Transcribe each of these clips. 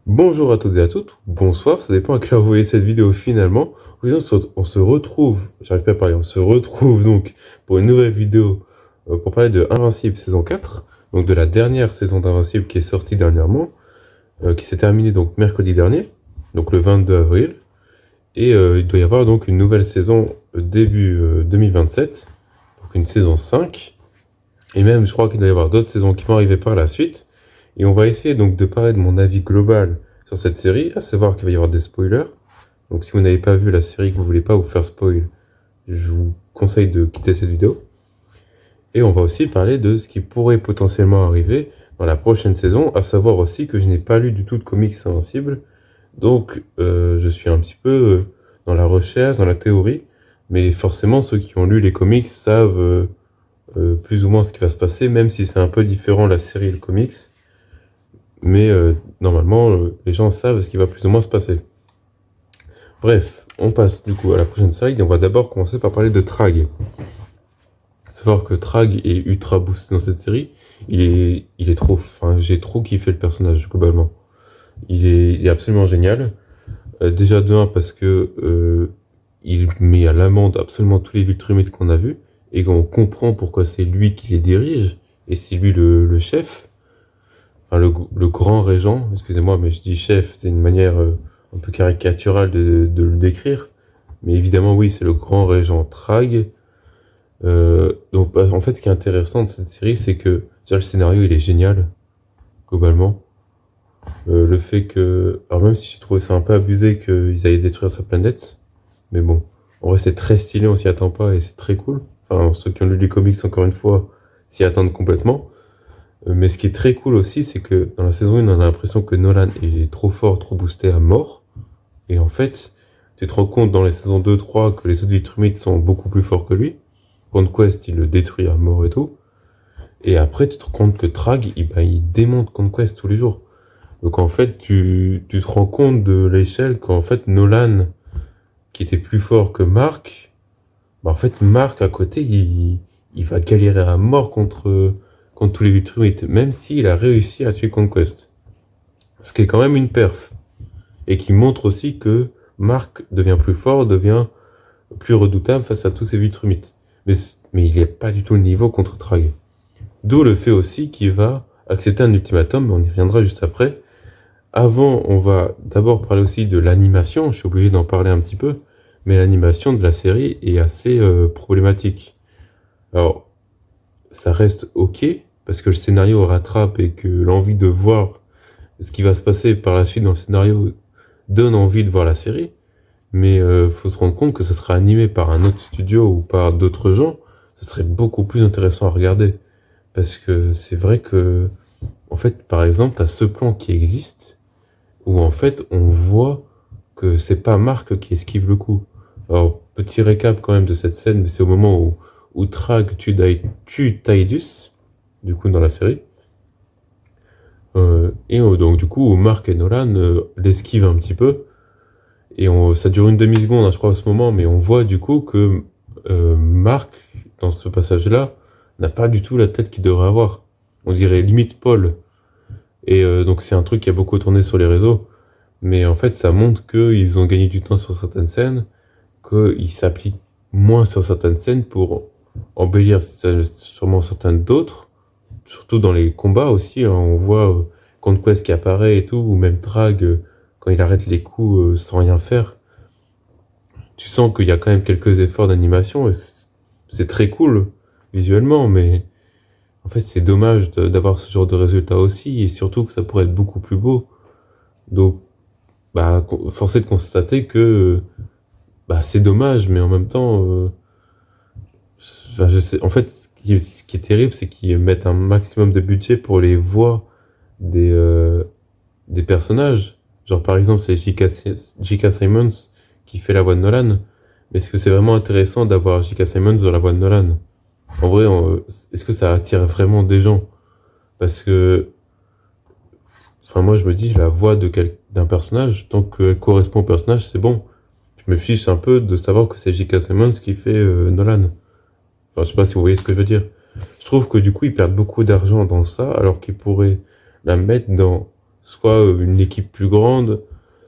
Bonjour à toutes et à toutes, bonsoir, ça dépend à quelle heure vous voyez cette vidéo finalement. Aujourd'hui, on se retrouve, j'arrive pas à parler, on se retrouve donc pour une nouvelle vidéo pour parler de Invincible saison 4, donc de la dernière saison d'Invincible qui est sortie dernièrement, qui s'est terminée donc mercredi dernier, donc le 22 avril, et il doit y avoir donc une nouvelle saison début 2027, donc une saison 5, et même je crois qu'il doit y avoir d'autres saisons qui vont arriver par la suite. Et on va essayer donc de parler de mon avis global sur cette série, à savoir qu'il va y avoir des spoilers. Donc si vous n'avez pas vu la série, que vous voulez pas vous faire spoil, je vous conseille de quitter cette vidéo. Et on va aussi parler de ce qui pourrait potentiellement arriver dans la prochaine saison, à savoir aussi que je n'ai pas lu du tout de comics Invincible. Donc je suis un petit peu dans la recherche, dans la théorie. Mais forcément, ceux qui ont lu les comics savent plus ou moins ce qui va se passer, même si c'est un peu différent la série et le comics. Mais normalement, les gens savent ce qui va plus ou moins se passer. Bref, on passe du coup à la prochaine slide et on va d'abord commencer par parler de Trag. Savoir que Trag est ultra boosté dans cette série, il est trop, enfin j'ai trop kiffé le personnage globalement. Il est absolument génial. Déjà de 1 parce que il met à l'amende absolument tous les Viltrumites qu'on a vus et qu'on comprend pourquoi c'est lui qui les dirige et c'est lui le chef. Enfin, le grand régent, excusez-moi, mais je dis chef, c'est une manière un peu caricaturale de le décrire. Mais évidemment, oui, c'est le grand régent Trag. Donc, bah, en fait, ce qui est intéressant de cette série, c'est que déjà le scénario, il est génial, globalement. Le fait que... Alors même si j'ai trouvé ça un peu abusé qu'ils aillent détruire sa planète, mais bon, en vrai, c'est très stylé, on s'y attend pas et c'est très cool. Enfin, ceux qui ont lu les comics, encore une fois, s'y attendent complètement. Mais ce qui est très cool aussi, c'est que dans la saison 1, on a l'impression que Nolan est trop fort, trop boosté à mort. Et en fait, tu te rends compte dans les saisons 2, 3 que les autres Viltrumites sont beaucoup plus forts que lui. Conquest, il le détruit à mort et tout. Et après, tu te rends compte que Trag, il démonte Conquest tous les jours. Donc en fait, tu te rends compte de l'échelle qu'en fait, Nolan, qui était plus fort que Mark, bah en fait, Mark à côté, il va galérer à mort contre tous les Viltrumites, même s'il a réussi à tuer Conquest. Ce qui est quand même une perf. Et qui montre aussi que Mark devient plus fort, devient plus redoutable face à tous ces Viltrumites. Mais il n'est pas du tout le niveau contre Trag. D'où le fait aussi qu'il va accepter un ultimatum, mais on y reviendra juste après. Avant, on va d'abord parler aussi de l'animation, je suis obligé d'en parler un petit peu, mais l'animation de la série est assez problématique. Alors, ça reste ok, parce que le scénario rattrape et que l'envie de voir ce qui va se passer par la suite dans le scénario donne envie de voir la série, mais faut se rendre compte que ce sera animé par un autre studio ou par d'autres gens, ce serait beaucoup plus intéressant à regarder. Parce que c'est vrai que, en fait, par exemple, t'as ce plan qui existe, où en fait, on voit que c'est pas Marc qui esquive le coup. Alors, petit récap quand même de cette scène, mais c'est au moment où Trag tue Tidus, du coup, dans la série. Donc, du coup, Marc et Nolan l'esquivent un petit peu. Et ça dure une demi-seconde, hein, je crois, à ce moment, mais on voit du coup que Marc, dans ce passage-là, n'a pas du tout la tête qu'il devrait avoir. On dirait limite Paul. Et donc c'est un truc qui a beaucoup tourné sur les réseaux. Mais en fait, ça montre qu'ils ont gagné du temps sur certaines scènes, qu'ils s'appliquent moins sur certaines scènes pour embellir sûrement certaines d'autres. Surtout dans les combats aussi, hein, on voit Conquest qui apparaît et tout, ou même Drag quand il arrête les coups sans rien faire. Tu sens qu'il y a quand même quelques efforts d'animation et c'est très cool visuellement, mais en fait c'est dommage d'avoir ce genre de résultat aussi et surtout que ça pourrait être beaucoup plus beau. Donc, bah, force est de constater que bah, c'est dommage, mais en même temps, enfin, je sais, en fait, ce qui est terrible, c'est qu'ils mettent un maximum de budget pour les voix des personnages. Genre par exemple, c'est J.K. Simmons qui fait la voix de Nolan. Mais est-ce que c'est vraiment intéressant d'avoir J.K. Simmons dans la voix de Nolan? En vrai, est-ce que ça attire vraiment des gens? Parce que, enfin moi je me dis, la voix d'un personnage, tant qu'elle correspond au personnage, c'est bon. Je me fiche un peu de savoir que c'est J.K. Simmons qui fait Nolan. Enfin, je sais pas si vous voyez ce que je veux dire. Je trouve que du coup, ils perdent beaucoup d'argent dans ça, alors qu'ils pourraient la mettre dans soit une équipe plus grande,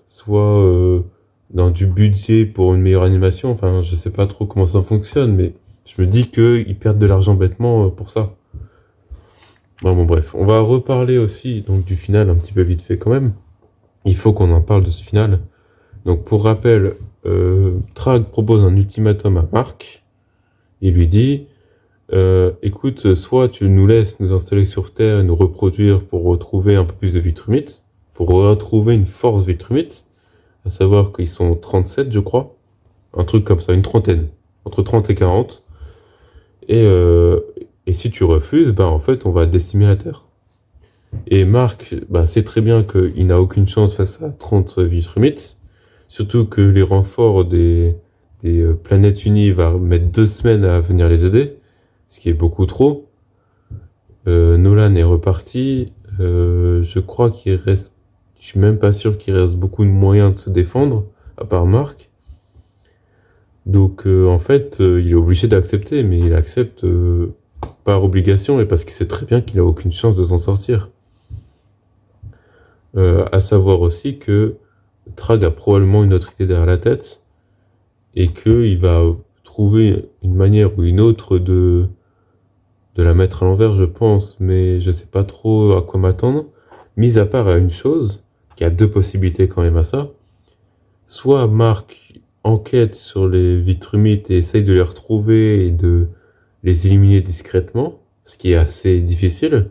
soit dans du budget pour une meilleure animation. Enfin, je sais pas trop comment ça fonctionne, mais je me dis qu'ils perdent de l'argent bêtement pour ça. Bon, bref, on va reparler aussi donc du final un petit peu vite fait quand même. Il faut qu'on en parle de ce final. Donc pour rappel, Trag propose un ultimatum à Mark. Il lui dit écoute, soit tu nous laisses nous installer sur Terre et nous reproduire pour retrouver un peu plus de Viltrumites, pour retrouver une force Viltrumite, à savoir qu'ils sont 37 je crois, un truc comme ça, une trentaine, entre 30 et 40. Et si tu refuses, bah en fait on va décimer la Terre. Et Mark sait très bien qu'il n'a aucune chance face à 30 Viltrumites, surtout que les renforts des planètes unies vont mettre 2 semaines à venir les aider, ce qui est beaucoup trop. Nolan est reparti, je crois qu'il reste, je suis même pas sûr qu'il reste beaucoup de moyens de se défendre, à part Mark. Donc en fait, il est obligé d'accepter, mais il accepte par obligation et parce qu'il sait très bien qu'il n'a aucune chance de s'en sortir. À savoir aussi que Trag a probablement une autre idée derrière la tête et qu'il va trouver une manière ou une autre de la mettre à l'envers, je pense, mais je sais pas trop à quoi m'attendre. Mis à part à une chose, qu'il y a 2 possibilités quand même à ça. Soit Mark enquête sur les Viltrumites et essaye de les retrouver et de les éliminer discrètement, ce qui est assez difficile.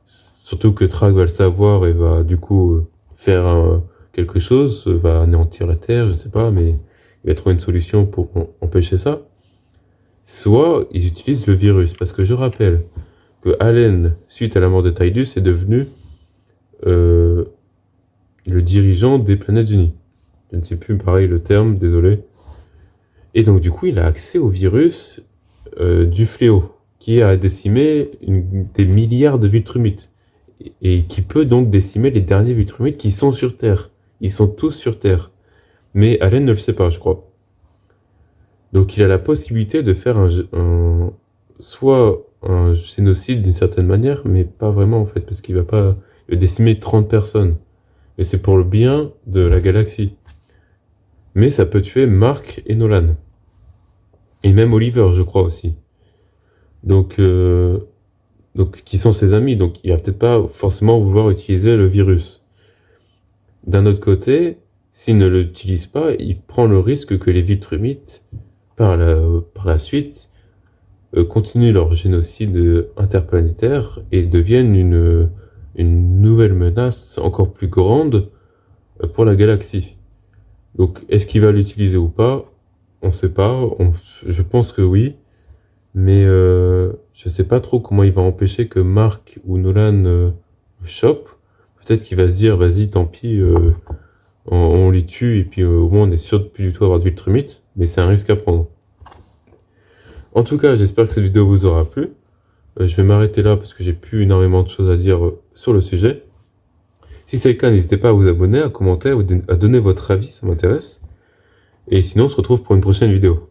Surtout que Trag va le savoir et va du coup faire quelque chose, va anéantir la Terre, je sais pas, mais il va trouver une solution pour empêcher ça. Soit ils utilisent le virus, parce que je rappelle que Allen, suite à la mort de Tidus, est devenu le dirigeant des Planètes Unies. Je ne sais plus pareil le terme, désolé. Et donc du coup, il a accès au virus du fléau, qui a décimé des milliards de Viltrumites, et qui peut donc décimer les derniers Viltrumites qui sont sur Terre. Ils sont tous sur Terre. Mais Allen ne le sait pas, je crois. Donc il a la possibilité de faire soit un génocide d'une certaine manière, mais pas vraiment en fait, parce qu'il va décimer 30 personnes. Et c'est pour le bien de la galaxie. Mais ça peut tuer Mark et Nolan. Et même Oliver, je crois aussi. Donc qui sont ses amis, donc il va peut-être pas forcément vouloir utiliser le virus. D'un autre côté, s'il ne l'utilise pas, il prend le risque que les Viltrumites, par la suite, continuent leur génocide interplanétaire et deviennent une nouvelle menace encore plus grande pour la galaxie. Donc, est-ce qu'il va l'utiliser ou pas? On sait pas. Je pense que oui. Mais je sais pas trop comment il va empêcher que Mark ou Nolan le chope. Peut-être qu'il va se dire, vas-y, tant pis, on les tue et puis au moins on est sûr de plus du tout avoir de Viltrumite. Mais c'est un risque à prendre. En tout cas, j'espère que cette vidéo vous aura plu. Je vais m'arrêter là parce que j'ai plus énormément de choses à dire sur le sujet. Si c'est le cas, n'hésitez pas à vous abonner, à commenter, à donner votre avis, ça m'intéresse. Et sinon, on se retrouve pour une prochaine vidéo.